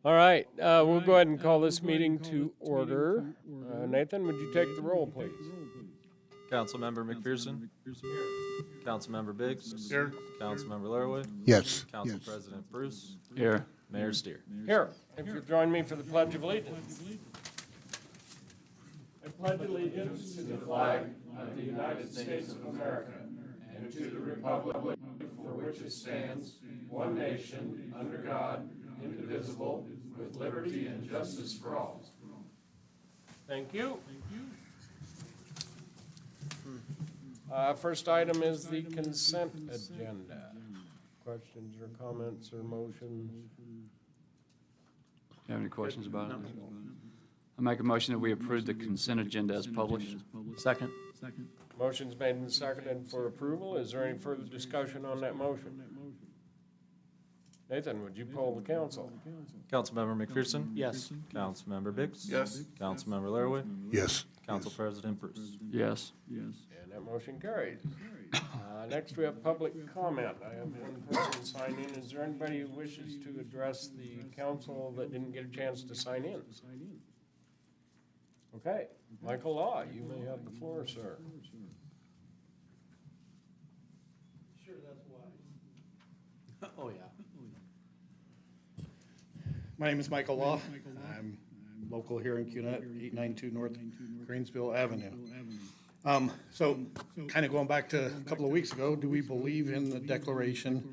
All right, we'll go ahead and call this meeting to order. Nathan, would you take the roll, please? Councilmember McPherson. Councilmember Biggs. Here. Councilmember Laraway. Yes. Council President Bruce. Here. Mayor Steer. Here, if you'll join me for the Pledge of Allegiance. I pledge allegiance to the flag of the United States of America and to the republic for which it stands, one nation, under God, indivisible, with liberty and justice for all. Thank you. First item is the consent agenda. Questions or comments or motions? You have any questions about it? I make a motion that we approve the consent agenda as published. Second. Motion's made and seconded for approval. Is there any further discussion on that motion? Nathan, would you poll the council? Councilmember McPherson. Yes. Councilmember Biggs. Yes. Councilmember Laraway. Yes. Council President Bruce. Yes. And that motion carries. Next, we have public comment. I have one person sign in. Is there anybody who wishes to address the council that didn't get a chance to sign in? Okay, Michael Law, you may have the floor, sir. Sure, that's wise. Oh, yeah. My name is Michael Law. I'm local here in Cuna, 892 North Greensville Avenue. So kind of going back to a couple of weeks ago, do we believe in the Declaration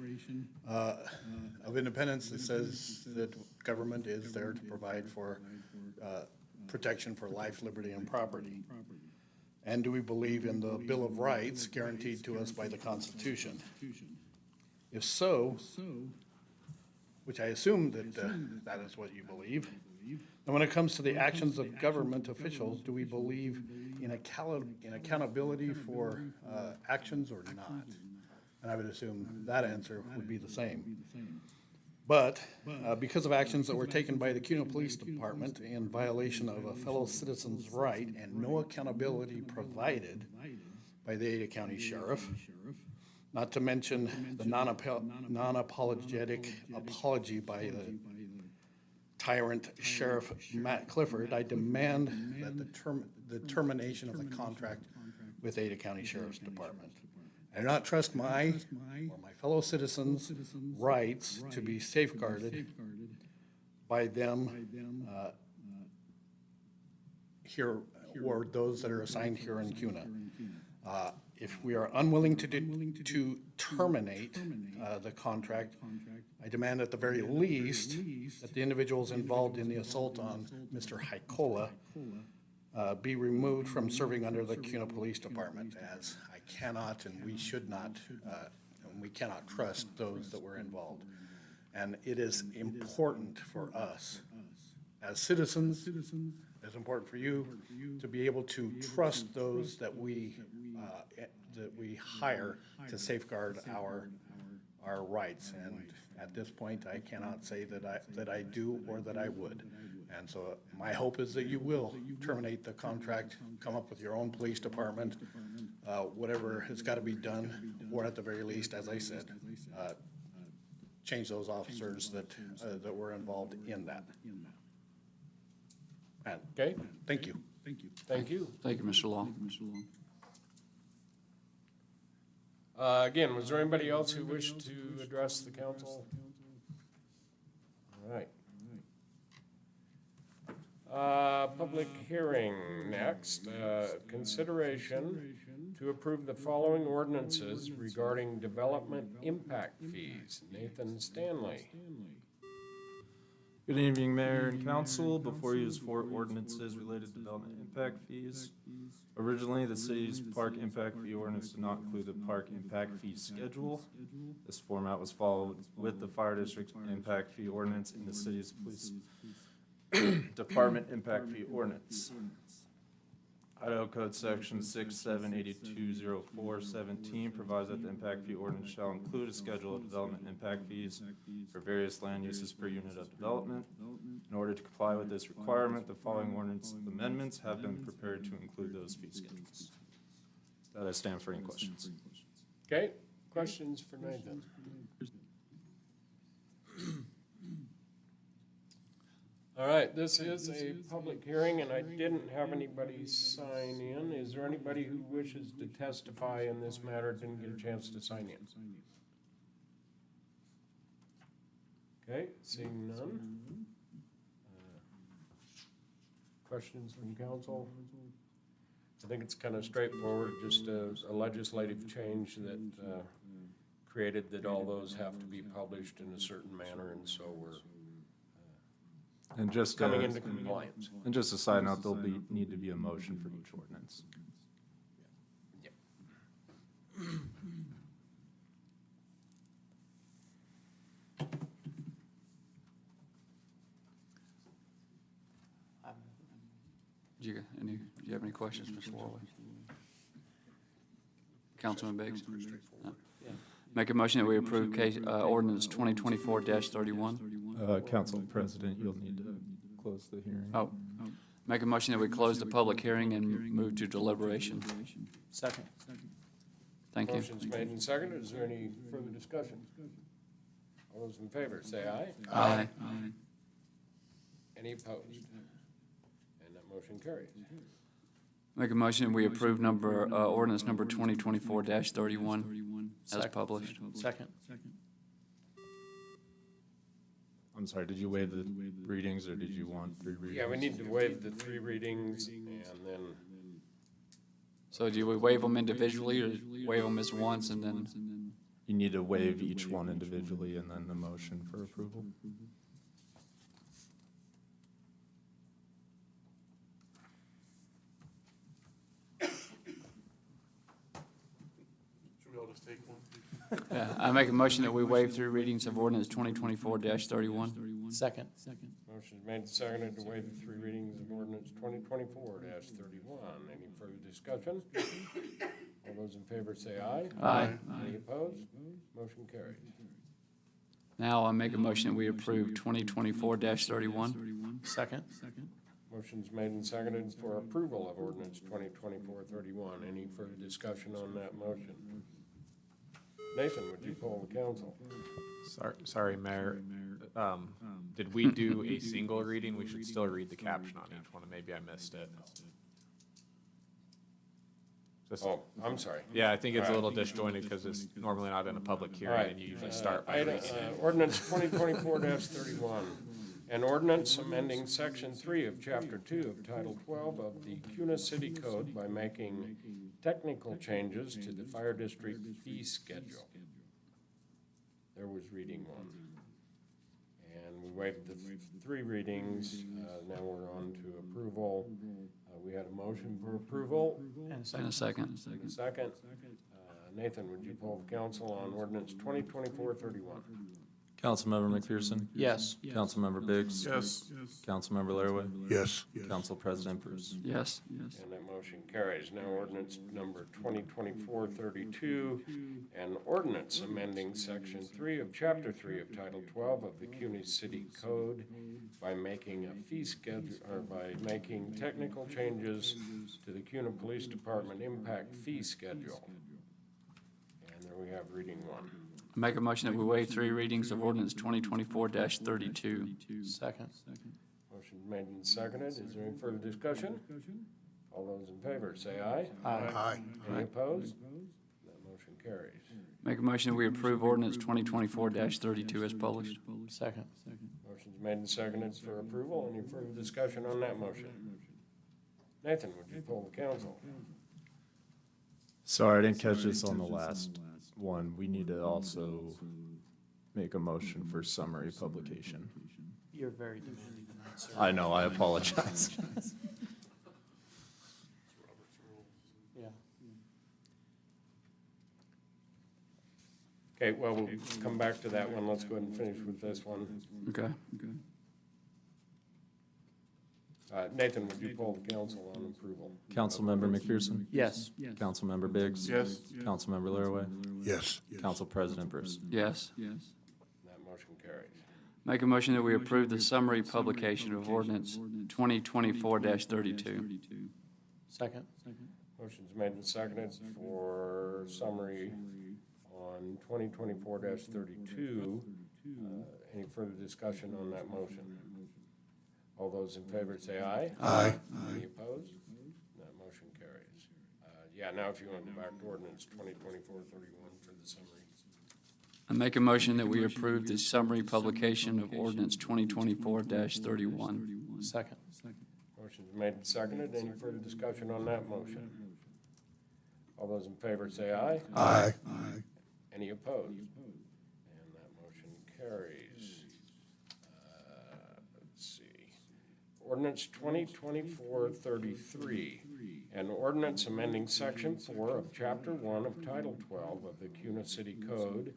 of Independence that says that government is there to provide for protection for life, liberty, and property? And do we believe in the Bill of Rights guaranteed to us by the Constitution? If so, which I assume that that is what you believe. And when it comes to the actions of government officials, do we believe in accountability for actions or not? And I would assume that answer would be the same. But because of actions that were taken by the Cuna Police Department in violation of a fellow citizen's right and no accountability provided by the Ada County Sheriff, not to mention the non-apologetic apology by the tyrant Sheriff Matt Clifford, I demand that the termination of the contract with Ada County Sheriff's Department. I do not trust my or my fellow citizens' rights to be safeguarded by them here or those that are assigned here in Cuna. If we are unwilling to terminate the contract, I demand at the very least that the individuals involved in the assault on Mr. Haikola be removed from serving under the Cuna Police Department, as I cannot and we should not, and we cannot trust those that were involved. And it is important for us as citizens, it's important for you to be able to trust those that we hire to safeguard our rights. And at this point, I cannot say that I do or that I would. And so my hope is that you will terminate the contract, come up with your own police department, whatever has got to be done, or at the very least, as I said, change those officers that were involved in that. And Okay, thank you. thank you. Thank you, Mr. Law. Again, was there anybody else who wished to address the council? All right. Public hearing next. Consideration to approve the following ordinances regarding development impact fees. Nathan Stanley. Good evening, Mayor and Council. Before you is 4 ordinances related to development impact fees. Originally, the city's park impact fee ordinance did not include the park impact fee schedule. This format was followed with the fire district impact fee ordinance and the city's police department impact fee ordinance. Idaho Code Section 67820417 provides that the impact fee ordinance shall include a schedule of development impact fees for various land uses per unit of development. In order to comply with this requirement, the following ordinance amendments have been prepared to include those fee schedules. That I stand for any questions. Okay, questions for Nathan? All right, this is a public hearing, and I didn't have anybody sign in. Is there anybody who wishes to testify in this matter, didn't get a chance to sign in? Okay, seeing none. Questions from council? I think it's kind of straightforward, just a legislative change that created that all those have to be published in a certain manner, and so we're And just, coming into compliance. and just a side note, need to be a motion for each ordinance. Do you have any questions, Mr. Worley? Councilman Biggs? No. Make a motion that we approve case, ordinance 2024-31. Council President, you'll need to close the hearing. Oh, make a motion that we close the public hearing and move to deliberation. Second. Thank you. Motion's made and seconded. Is there any further discussion? All those in favor, say aye. Aye. Any opposed? And that motion carries. Make a motion that we approve ordinance number 2024-31 as published. Second. I'm sorry, did you waive the readings, or did you want 3 readings? Yeah, we need to waive the 3 readings, and then, So do we waive them individually or waive them as once and then? You need to waive each one individually and then the motion for approval. Should we all just take one? Yeah, I make a motion that we waive 3 readings of ordinance 2024-31. Second. motion's made and seconded to waive the 3 readings of ordinance 2024-31. Any further discussion? All those in favor say aye. Aye. Any opposed? Motion carries. Now I make a motion that we approve 2024-31. Second. Motion's made and seconded for approval of ordinance 2024-31. Any further discussion on that motion? Nathan, would you poll the council? Sorry, Mayor. Did we do a single reading? We should still read the caption on each one, and maybe I missed it. Just- Oh, I'm sorry. Yeah, I think it's a little disjointed because it's normally not in a public All hearing, right. and you usually start by reading it. Ordinance 2024-31, an ordinance amending Section 3 of Chapter 2 of Title 12 of the CUNA City Code by making technical changes to the fire district fee schedule. There was reading 1. And we waived the 3 readings. Now we're on to approval. We had a motion for approval. And And a second. And a second. Nathan, would you poll the council on ordinance 2024-31? Councilmember McPherson? Yes. Councilmember Biggs? Yes. Councilmember Laraway? Yes. Council President Bruce? Yes. And that motion carries. Now ordinance number 2024-32, an ordinance amending section 3 of chapter 3 of title 12 of the CUNY City Code by making a fee schedule, or by making technical changes to the CUNA Police Department impact fee schedule. And there we have reading 1. Make a motion that we waive 3 readings of ordinance 2024-32. Second. Motion made and seconded. Is there any further discussion? All those in favor, say aye. Aye. Any opposed? That motion carries. Make a motion that we approve ordinance 2024-32 as published. Second. Motion's made and seconded for approval. Any further discussion on that motion? Nathan, would you poll the council? Sorry, I didn't catch this on the last one. We need to also make a motion for summary publication. You're very demanding tonight, sir. I know, I apologize. Yeah. Okay, well, we'll come back to that one. Let's go ahead and finish with this one. Okay. Nathan, would you poll the council on approval? Councilmember McPherson? Yes. Councilmember Biggs? Yes. Councilmember Laraway? Yes. Council President Bruce? Yes. That motion carries. Make a motion that we approve the summary publication of ordinance 2024-32. Second. Motion's made and seconded for summary on 2024-32. Any further discussion on that motion? All those in favor say aye. Aye. Any opposed? That motion carries. Yeah, now if you want to go back to ordinance 2024-31 for the summary. I make a motion that we approve the summary publication of ordinance 2024-31. Second. Motion's made and seconded. Any further discussion on that motion? All those in favor say aye. Aye. Any opposed? And that motion carries. Let's see. Ordinance 2024-33, an ordinance amending Section 4 of Chapter 1 of Title 12 of the CUNA City Code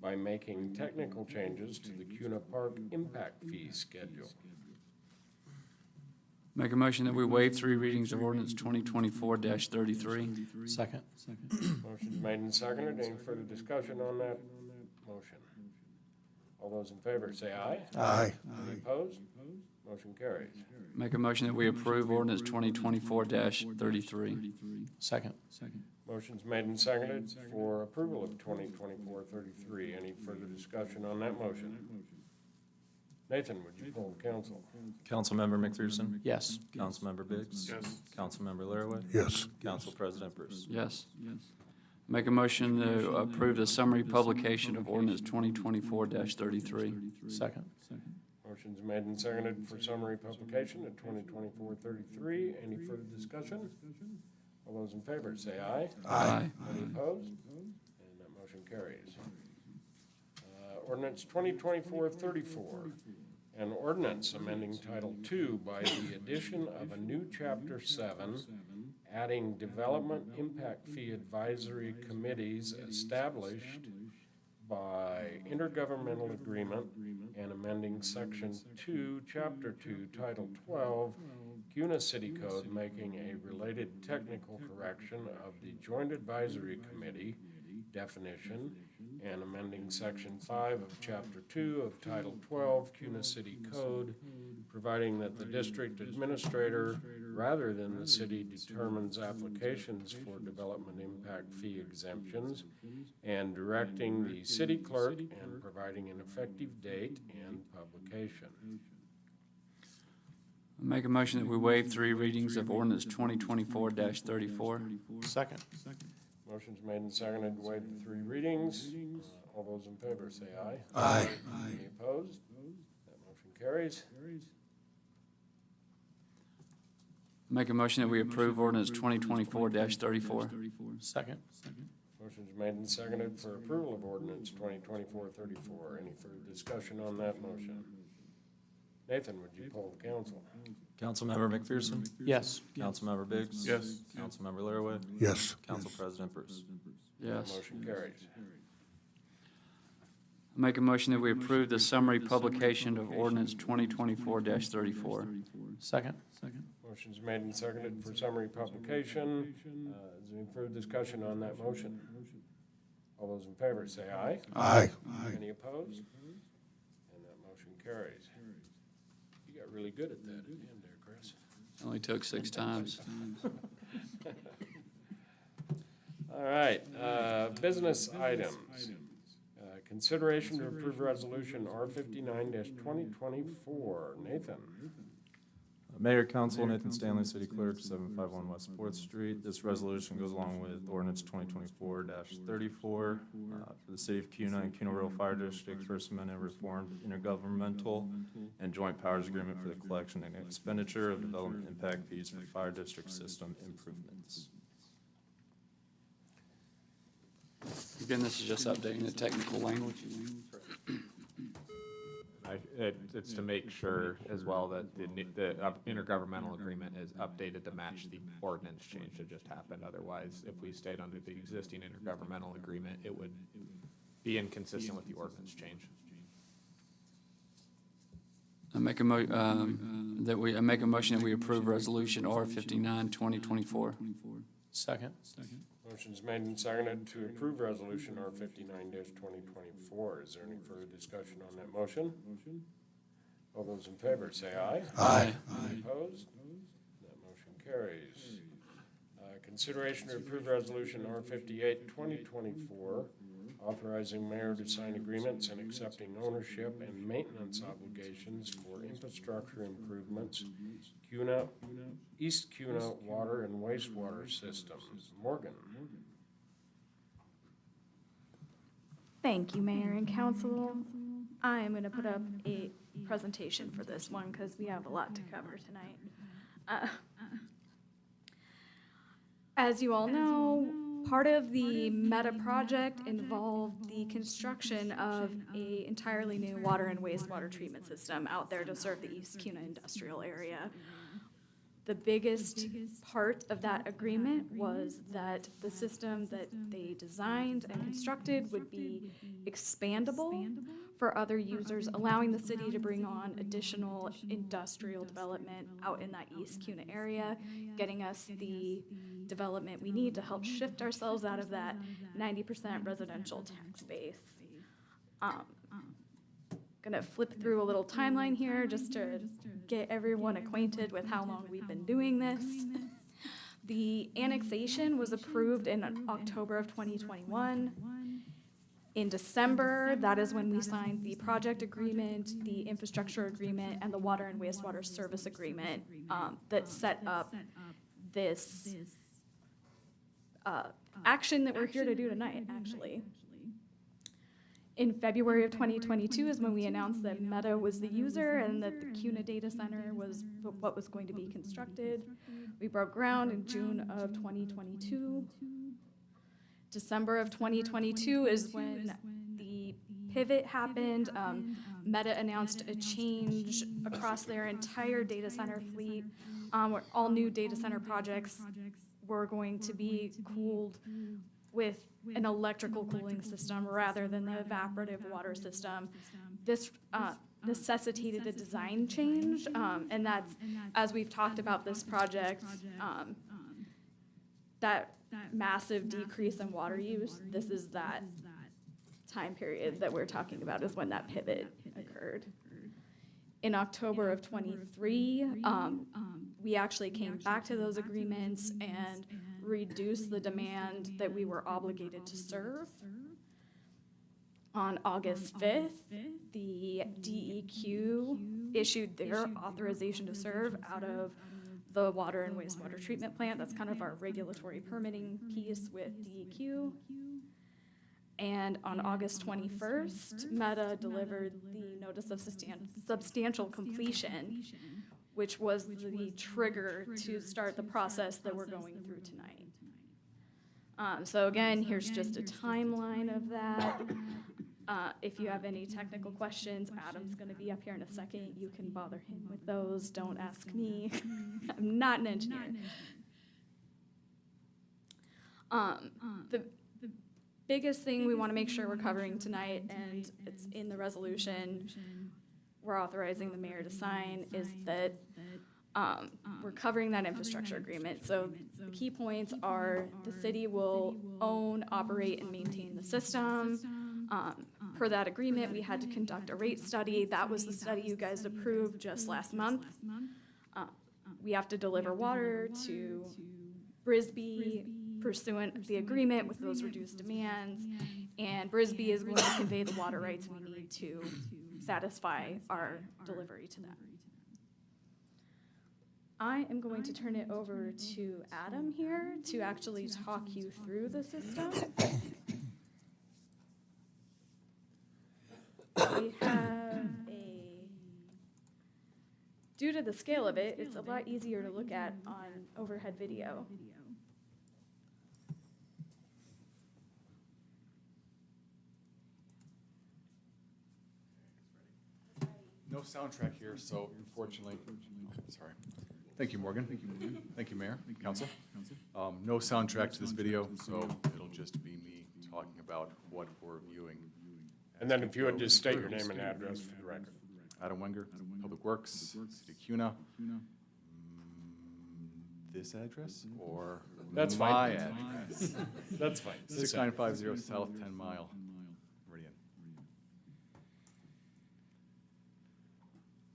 by making technical changes to the CUNA Park impact fee schedule. Make a motion that we waive 3 readings of ordinance 2024-33. Second. Motion's made and seconded. Any further discussion on that motion? All those in favor say aye. Aye. Any opposed? Motion carries. Make a motion that we approve ordinance 2024-33. Second. Motion's made and seconded for approval of 2024-33. Any further discussion on that motion? Nathan, would you poll the council? Councilmember McPherson? Yes. Councilmember Biggs? Yes. Councilmember Laraway? Yes. Council President Bruce? Yes. Make a motion to approve the summary publication of ordinance 2024-33. Second. Motion's made and seconded for summary publication at 2024-33. Any further discussion? All those in favor say aye. Aye. Any opposed? And that motion carries. Ordinance 2024-34, an ordinance amending Title II by the addition of a new Chapter 7, adding development impact fee advisory committees established by intergovernmental agreement and amending Section 2, Chapter 2, Title 12, CUNA City Code, making a related technical correction of the Joint Advisory Committee definition and amending Section 5 of Chapter 2 of Title 12, CUNA City Code, providing that the district administrator, rather than the city, determines applications for development impact fee exemptions, and directing the city clerk and providing an effective date and publication. Make a motion that we waive 3 readings of ordinance 2024-34. Second. Motion's made and seconded to waive the 3 readings. All those in favor say aye. Aye. Any opposed? That motion carries. Make a motion that we approve ordinance 2024-34. Second. Motion's made and seconded for approval of ordinance 2024-34. Any further discussion on that motion? Nathan, would you poll the council? Councilmember McPherson? Yes. Councilmember Biggs? Yes. Councilmember Laraway? Yes. Council President Bruce? Yes. Motion carries. Make a motion that we approve the summary publication of ordinance 2024-34. Second. Motion's made and seconded for summary publication. Is there any further discussion on that motion? All those in favor say aye. Aye. Any opposed? And that motion carries. You got really good at that at the end there, Chris. Only took 6 times. All right, business items. Consideration to approve resolution R59-2024. Nathan. Mayor, Council, Nathan Stanley, City Clerk, 751 West 4th Street. This resolution goes along with ordinance 2024-34 for the City of Cuna and Cuna Rural Fire District, First Amendment reformed intergovernmental and joint powers agreement for the collection and expenditure of development impact fees for fire district system improvements. Again, this is just updating the technical language. It's to make sure as well that the intergovernmental agreement is updated to match the ordinance change that just happened. Otherwise, if we stayed under the existing intergovernmental agreement, it would be inconsistent with the ordinance change. I make a motion that we approve resolution R59-2024. Second. Motion's made and seconded to approve resolution R59-2024. Is there any further discussion on that motion? All those in favor say aye. Aye. Any opposed? That motion carries. Consideration to approve resolution R58-2024, authorizing mayor to sign agreements and accepting ownership and maintenance obligations for infrastructure improvements, East Cuna water and wastewater systems. Morgan. Thank you, Mayor and Council. I am going to put up a presentation for this one because we have a lot to cover tonight. As you all know, part of the Meta project involved the construction of an entirely new water and wastewater treatment system out there to serve the East Cuna industrial area. The biggest part of that agreement was that the system that they designed and constructed would be expandable for other users, allowing the city to bring on additional industrial development out in that East Cuna area, getting us the development we need to help shift ourselves out of that 90% residential tax base. Gonna flip through a little timeline here just to get everyone acquainted with how long we've been doing this. The annexation was approved in October of 2021. In December, that is when we signed the project agreement, the infrastructure agreement, and the water and wastewater service agreement that set up this action that we're here to do tonight, actually. In February of 2022 is when we announced that Meta was the user and that the Cuna data center was what was going to be constructed. We broke ground in June of 2022. December of 2022 is when the pivot happened. Meta announced a change across their entire data center fleet, where all new data center projects were going to be cooled with an electrical cooling system rather than the evaporative water system. This necessitated a design change, and that's, as we've talked about this project, that massive decrease in water use, this is that time period that we're talking about is when that pivot occurred. In October of 23, we actually came back to those agreements and reduced the demand that we were obligated to serve. On August 5th, the DEQ issued their authorization to serve out of the water and wastewater treatment plant. That's kind of our regulatory permitting piece with DEQ. And on August 21st, Meta delivered the notice of substantial completion, which was the trigger to start the process that we're going through tonight. So again, here's just a timeline of that. If you have any technical questions, Adam's gonna be up here in a second. You can bother him with those. Don't ask me. I'm not an engineer. The biggest thing we wanna make sure we're covering tonight, and it's in the resolution we're authorizing the mayor to sign, is that we're covering that infrastructure agreement. So the key points are the city will own, operate, and maintain the system. Per that agreement, we had to conduct a rate study. That was the study you guys approved just last month. We have to deliver water to Brisbee pursuant of the agreement with those reduced demands. And Brisbee is going to convey the water rights we need to satisfy our delivery to them. I am going to turn it over to Adam here to actually talk you through the system. We have due to the scale of it, it's a lot easier to look at on overhead video. No soundtrack here, so unfortunately, sorry. Thank you, Morgan. Thank you, Mayor, Council. No soundtrack to this video, so it'll just be me talking about what we're viewing. And then if you would just state your name and address for the record. Adam Wenger, Public Works, City of Cuna. This address or That's my fine. address? That's fine. 6950 South 10 Mile, Meridian.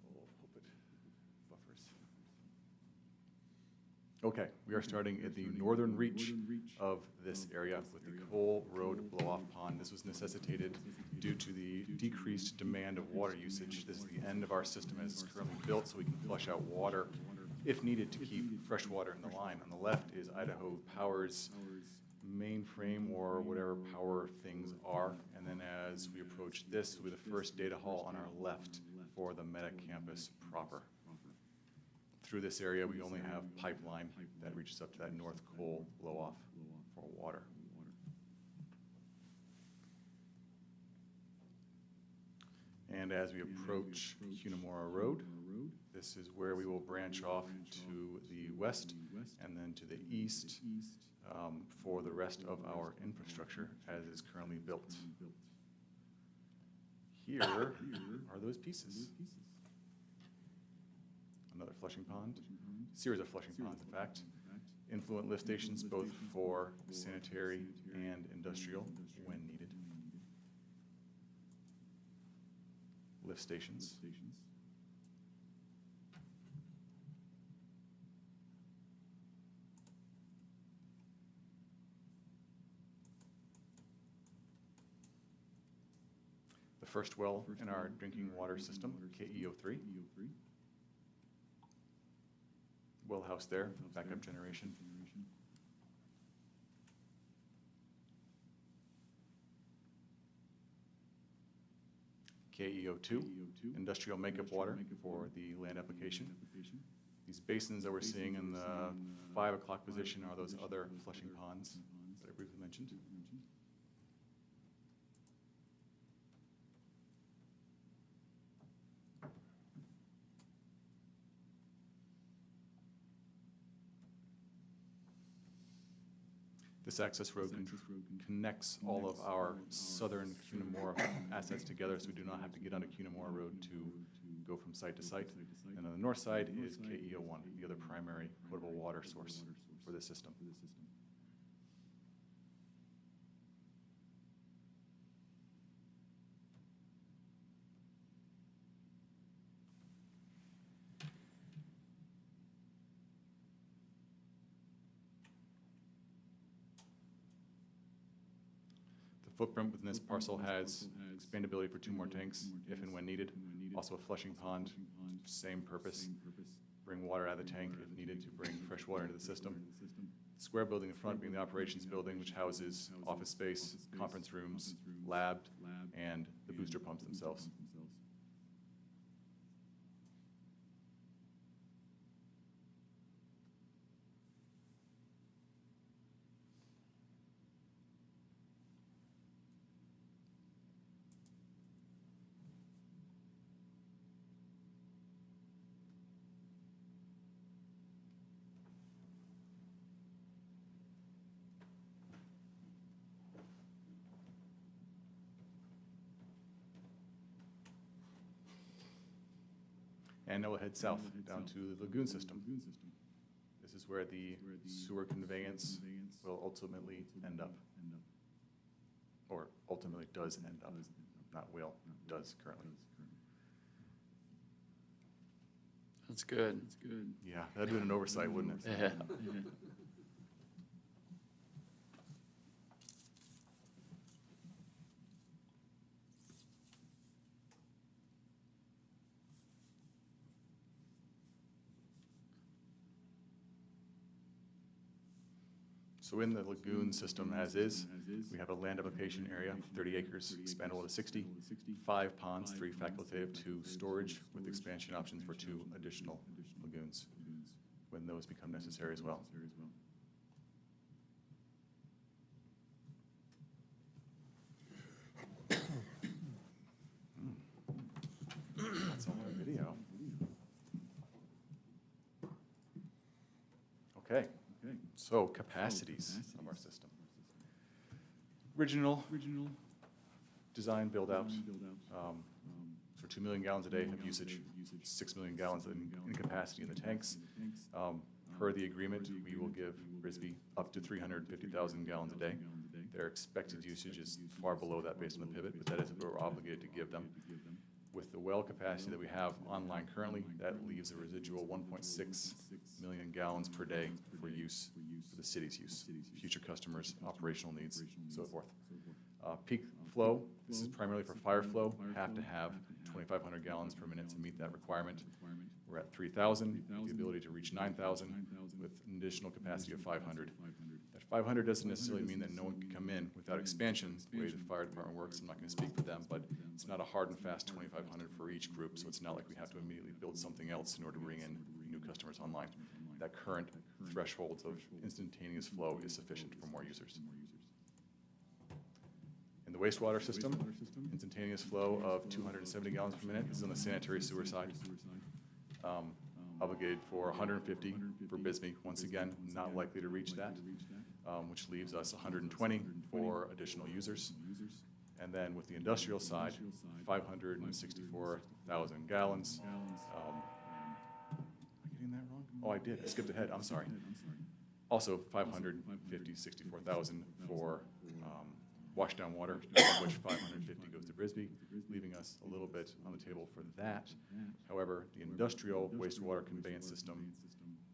Oh, hope it buffers. Okay, we are starting at the northern reach of this area with the Cole Road blow-off pond. This was necessitated due to the decreased demand of water usage. This is the end of our system as it's currently built, so we can flush out water if needed to keep fresh water in the line. On the left is Idaho Power's mainframe or whatever power things are. And then as we approach this, will be the first data hall on our left for the Meta campus proper. Through this area, we only have pipeline that reaches up to that North Cole blow-off for water. And as we approach Cunamora Road, this is where we will branch off to the west and then to the east for the rest of our infrastructure as is currently built. Here are those pieces. Another flushing pond, series of flushing ponds, in fact. Influent lift stations both for sanitary and industrial when needed. Lift stations. The first well in our drinking water system, KEO3. Well house there, backup generation. KEO2, industrial makeup water for the land application. These basins that we're seeing in the 5 o'clock position are those other flushing ponds that I briefly mentioned. This access road connects all of our southern Cunamora assets together, so we do not have to get onto Cunamora Road to go from site to site. And on the north side is KEO1, the other primary potable water source for this system. Footprint within this parcel has expandability for 2 more tanks if and when needed. Also a flushing pond, same purpose. Bring water out of the tank if needed to bring fresh water into the system. Square building in front being the operations building, which houses office space, conference rooms, lab, and the booster pumps themselves. And now we'll head south down to the lagoon system. This is where the sewer conveyance will ultimately end up. Or ultimately does end up, not will, does currently. That's good. Yeah, that'd been an oversight, wouldn't it? Yeah. So in the lagoon system as is, we have a land application area, 30 acres, expandable to 60, 5 ponds, 3 facultative, 2 storage, with expansion options for 2 additional lagoons when those become necessary as well. That's all our video. Okay. So capacities of our system. Original design build out for 2 million gallons a day of usage, 6 million gallons in capacity in the tanks. Per the agreement, we will give Brisbee up to 350,000 gallons a day. Their expected usage is far below that based on the pivot, but that is what we're obligated to give them. With the well capacity that we have online currently, that leaves a residual 1.6 million gallons per day for use, for the city's use, future customers, operational needs, so forth. Peak flow, this is primarily for fire flow, have to have 2,500 gallons per minute to meet that requirement. We're at 3,000, the ability to reach 9,000 with an additional capacity of 500. That 500 doesn't necessarily mean that no one can come in without expansion, the way the fire department works. I'm not going to speak for them, but it's not a hard and fast 2,500 for each group, so it's not like we have to immediately build something else in order to bring in new customers online. That current threshold of instantaneous flow is sufficient for more users. In the wastewater system, instantaneous flow of 270 gallons per minute is on the sanitary sewer side. Obligated for 150 for Bisbee. Once again, not likely to reach that, which leaves us 120 for additional users. And then with the industrial side, 564,000 gallons. Am I getting that wrong? Oh, I did. I skipped ahead. I'm sorry. Also, 64,000 for washdown water, of which 550 goes to Bisbee, leaving us a little bit on the table for that. However, the industrial wastewater conveyance system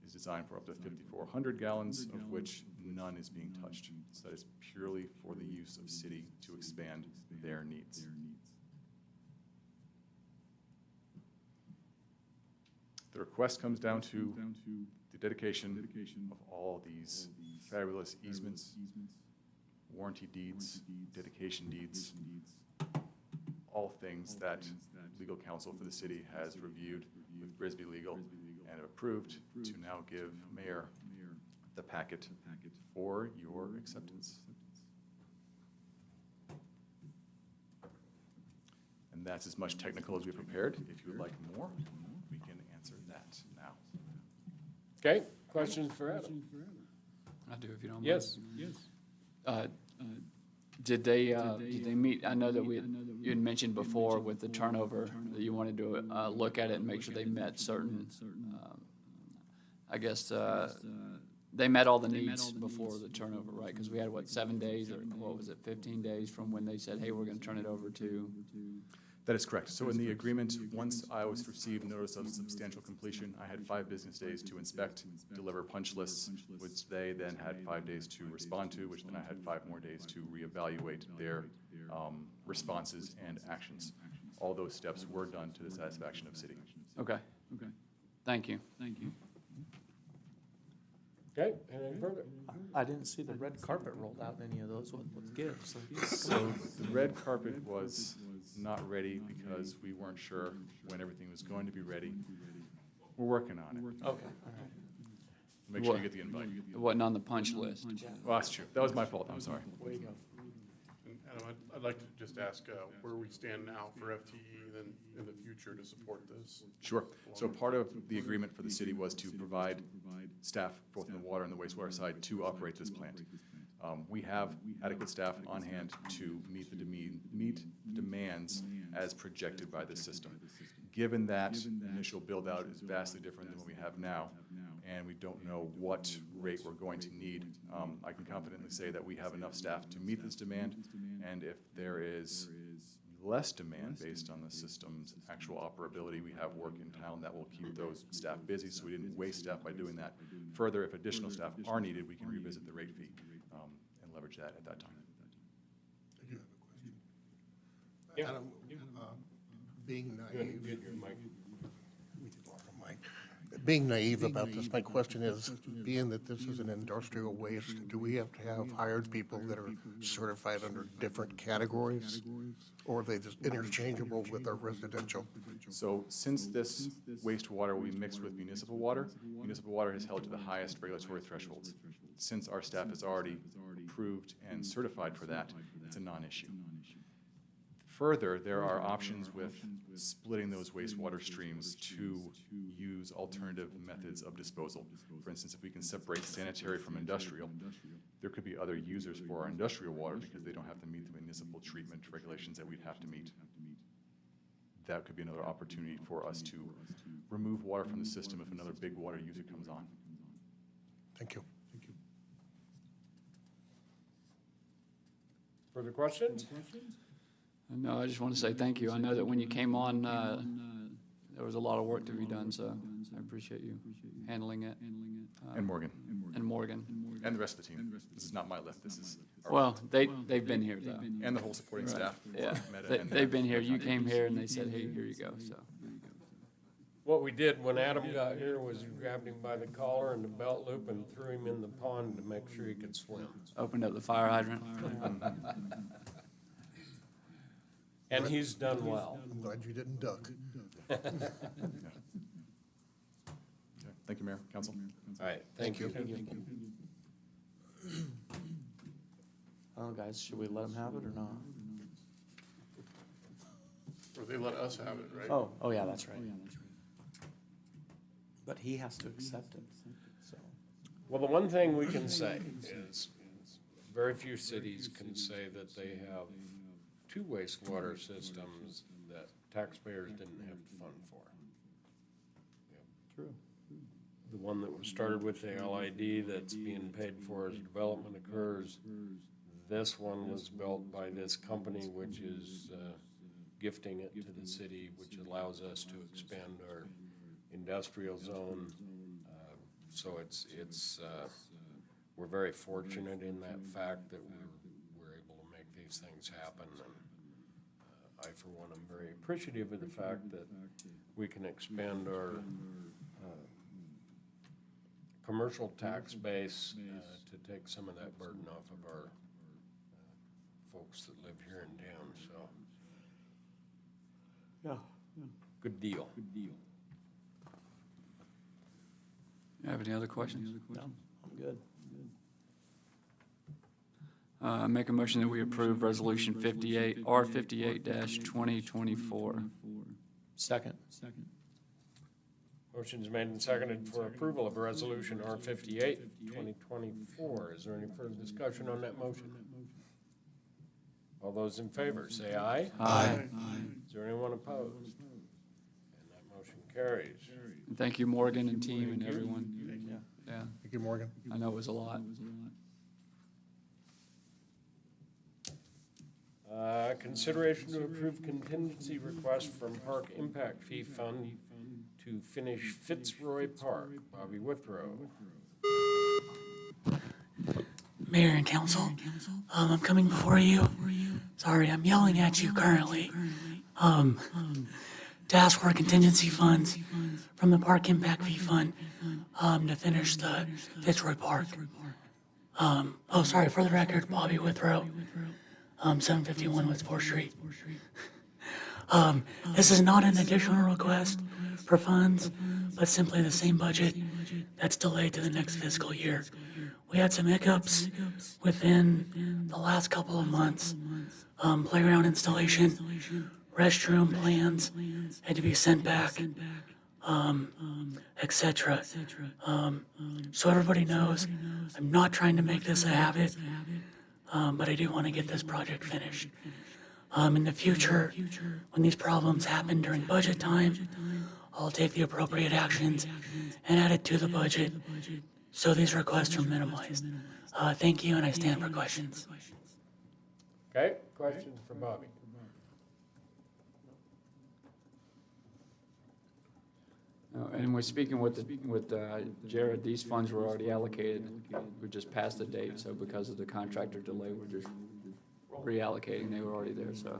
is designed for up to 5,400 gallons, of which none is being touched. So that is purely for the use of city to expand their needs. The request comes down to the dedication of all these fabulous easements, warranty deeds, dedication deeds, all things that legal counsel for the city has reviewed with Bisbee Legal and approved to now give Mayor the packet for your acceptance. And that's as much technical as we prepared. If you would like more, we can answer that now. Okay, questions for Adam? I do, if you don't mind. Yes. Did they meet, I know that you had mentioned before with the turnover, that you wanted to look at it and make sure they met certain, I guess, they met all the needs before the turnover, right? Because we had, 7 days, or what was it, 15 days from when they said, hey, we're going to turn it over to? That is correct. So in the agreement, once I was received notice of substantial completion, I had 5 business days to inspect, deliver punch lists, which they then had 5 days to respond to, which then I had 5 more days to reevaluate their responses and actions. All those steps were done to the satisfaction of city. Okay. Thank you. Okay, anything further? I didn't see the red carpet rolled out in any of those with gifts. So the red carpet was not ready because we weren't sure when everything was going to be ready. We're working on it. Okay, all right. Make sure you get the invite. It wasn't on the punch list. Well, that's true. That was my fault. I'm sorry. Way to go. And Adam, I'd like to just ask where we stand now for FTE, then in the future to support this. Sure. So part of the agreement for the city was to provide staff, both in the water and the wastewater side, to operate this plant. We have adequate staff on hand to meet the demands as projected by the system. Given that initial build-out is vastly different than what we have now, and we don't know what rate we're going to need, I can confidently say that we have enough staff to meet this demand, and if there is less demand based on the system's actual operability, we have work in town that will keep those staff busy, so we didn't waste staff by doing that. Further, if additional staff are needed, we can revisit the rate fee and leverage that at that time. I do have a question. Yeah. Adam, being naive. Get your mic. We did want a mic. Being naive about this, my question is, being that this is an industrial waste, do we have to have hired people that are certified under different categories? Or are they just interchangeable with our residential? So since this wastewater will be mixed with municipal water is held to the highest regulatory thresholds. Since our staff is already approved and certified for that, it's a non-issue. Further, there are options with splitting those wastewater streams to use alternative methods of disposal. For instance, if we can separate sanitary from industrial, there could be other users for our industrial water because they don't have to meet the municipal treatment regulations that we'd have to meet. That could be another opportunity for us to remove water from the system if another big water user comes on. Thank you. Further questions? No, I just want to say thank you. I know that when you came on, there was a lot of work to be done, so I appreciate you handling it. And Morgan, and Morgan. and the rest of the team. This is not my lift, this is our Well, they've been here though. and the whole supporting staff. for Yeah, Meta and they've been here. You came here and they said, hey, here you go, so. What we did when Adam got here was we grabbed him by the collar and the belt loop and threw him in the pond to make sure he could swim. Opened up the fire hydrant. And he's done well. I'm glad you didn't duck. Okay. Thank you, Mayor, Council. All right, thank you. I don't know, guys, should we let them have it or not? Or they let us have it, right? Oh, yeah, that's right. But he has to accept it, so. Well, the one thing we can say is very few cities can say that they have two wastewater systems that taxpayers didn't have to fund for. True. The one that was started with the LID that's being paid for as development occurs. This one was built by this company, which is gifting it to the city, which allows us to expand our industrial zone. So we're very fortunate in that fact that we're able to make these things happen. And I, for one, am very appreciative of the fact that we can expand our commercial tax base to take some of that burden off of our folks that live here in town, so. Yeah. Good deal. You have any other questions? No, I'm good. Make a motion that we approve Resolution 58, R58-2024. Second. Motion's made and seconded for approval of Resolution R58, 2024. Is there any further discussion on that motion? All those in favor, say aye. Aye. Is there anyone opposed? And that motion carries. And thank you, Morgan and team and everyone. Yeah, Thank you, Morgan. I know it was a lot. Consideration to approve contingency request from Park Impact Fee Fund to finish Fitzroy Park. Bobby Withrow. Mayor and council, I'm coming before you. Sorry, I'm yelling at you currently. To ask for contingency funds from the Park Impact Fee Fund, to finish the Fitzroy Park. For the record, Bobby Withrow, 751 West 4th Street. This is not an additional request for funds, but simply the same budget that's delayed to the next fiscal year. We had some hiccups within the last couple of months. Playground installation, restroom plans had to be sent back, etc. So everybody knows I'm not trying to make this a habit, but I do want to get this project finished. In the future, when these problems happen during budget time, I'll take the appropriate actions and add it to the budget so these requests are minimized. Thank you, and I stand for questions. Okay, questions for Bobby? And we're speaking with Jared, these funds were already allocated. We just passed the date, so because of the contractor delay, we're just reallocating. They were already there, so.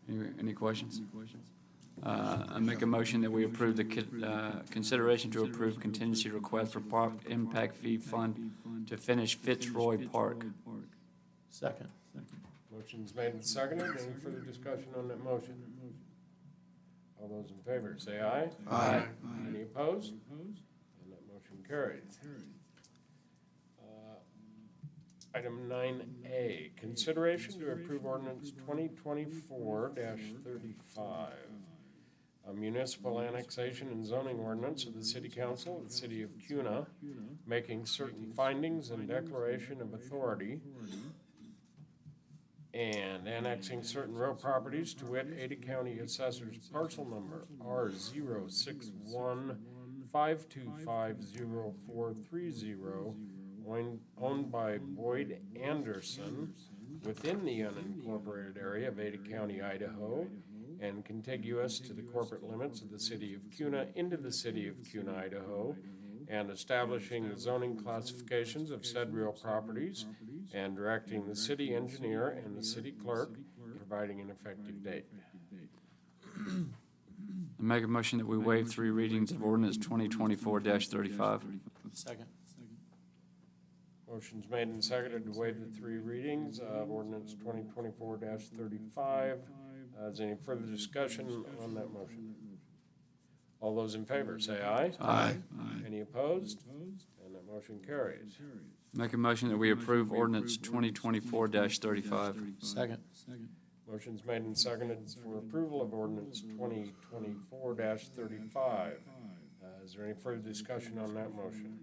Any questions? I make a motion that we approve the consideration to approve contingency request for Park Impact Fee Fund to finish Fitzroy Park. Second. Motion's made and seconded. Any further discussion on that motion? All those in favor, say aye. Aye. Any opposed? And that motion carries. Item 9A, consideration to approve ordinance 2024-35, a municipal annexation and zoning ordinance of the City Council of the City of Kuna, making certain findings and declaration of authority, and annexing certain real properties to wit Ada County Assessor's parcel number R061525040, owned by Boyd Anderson within the unincorporated area of Ada County, Idaho, and contiguous to the corporate limits of the city of Cuna into the city of Cuna, Idaho, and establishing the zoning classifications of said real properties, and directing the city engineer and the city clerk, providing an effective date. I make a motion that we waive 3 readings of ordinance 2024-35. Second. Motion's made and seconded to waive the 3 readings of ordinance 2024-35. Is there any further discussion on that motion? All those in favor, say aye. Aye. Any opposed? And that motion carries. Make a motion that we approve ordinance 2024-35. Second. Motion's made and seconded for approval of ordinance 2024-35. Is there any further discussion on that motion?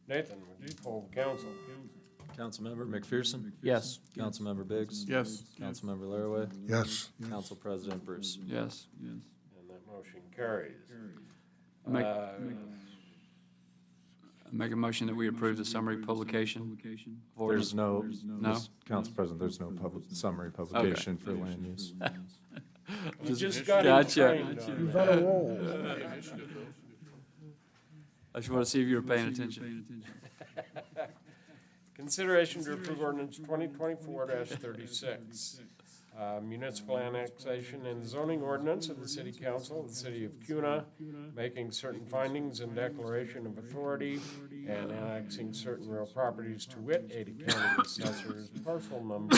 Nathan, would you poll the council? Councilmember McPherson? Yes. Councilmember Biggs? Yes. Councilmember Laraway? Yes. Council President Bruce? Yes. And that motion carries. Make, make a motion that we approve the summary publication of ordinance. There's no, No? Council President, there's no summary publication for land use. We just got Gotcha. him trained on He's that. on a roll. I just want to see if you were paying attention. Consideration to approve ordinance 2024-36. Municipal annexation and zoning ordinance of the City Council of the City of Cuna, making certain findings and declaration of authority, and annexing certain real properties to wit, Ada County Assessor's parcel number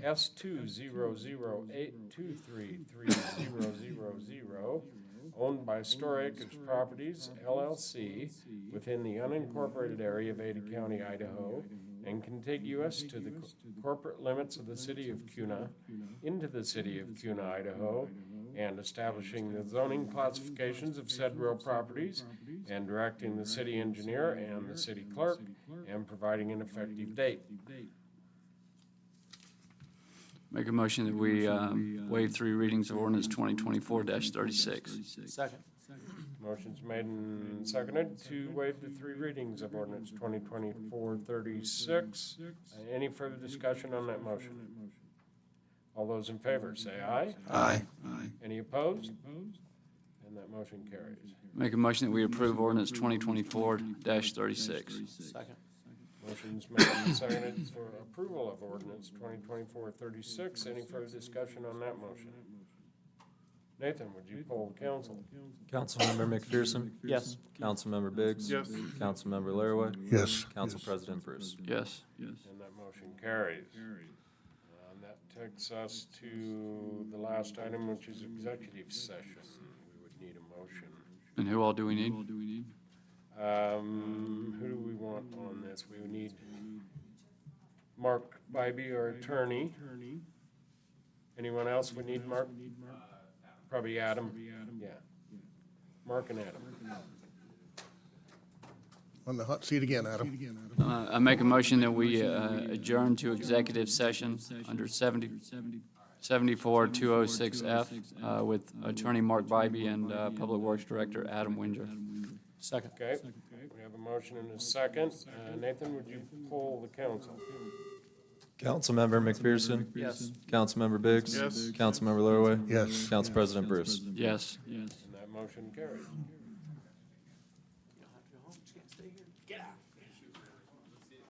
S20082333000, owned by Store Acres Properties, LLC, within the unincorporated area of Ada County, Idaho, and contiguous to the corporate limits of the city of Cuna, into the city of Cuna, Idaho, and establishing the zoning classifications of said real properties, and directing the city engineer and the city clerk, and providing an effective date. Make a motion that we waive 3 readings of ordinance 2024-36. Second. Motion's made and seconded to waive the 3 readings of ordinance 2024-36. Any further discussion on that motion? All those in favor, say aye. Aye. Any opposed? And that motion carries. Make a motion that we approve ordinance 2024-36. Second. Motion's made and seconded for approval of ordinance 2024-36. Any further discussion on that motion? Nathan, would you poll the council? Councilmember McPherson? Yes. Councilmember Biggs? Yes. Councilmember Laraway? Yes. Council President Bruce? Yes. And that motion carries. And that takes us to the last item, which is executive session. We would need a motion. And who all do we need? Who do we want on this? We would need Mark Bybee, our attorney. Anyone else we need, Mark? Probably Adam. Yeah. Mark and Adam. On the hot seat again, Adam. I make a motion that we adjourn to executive session under 74206F with Attorney Mark Bybee and Public Works Director Adam Winger. Second. Okay, we have a motion and a second. Nathan, would you poll the council? Councilmember McPherson? Yes. Councilmember Biggs? Yes. Councilmember Laraway? Yes. Council President Bruce? Yes. And that motion carries.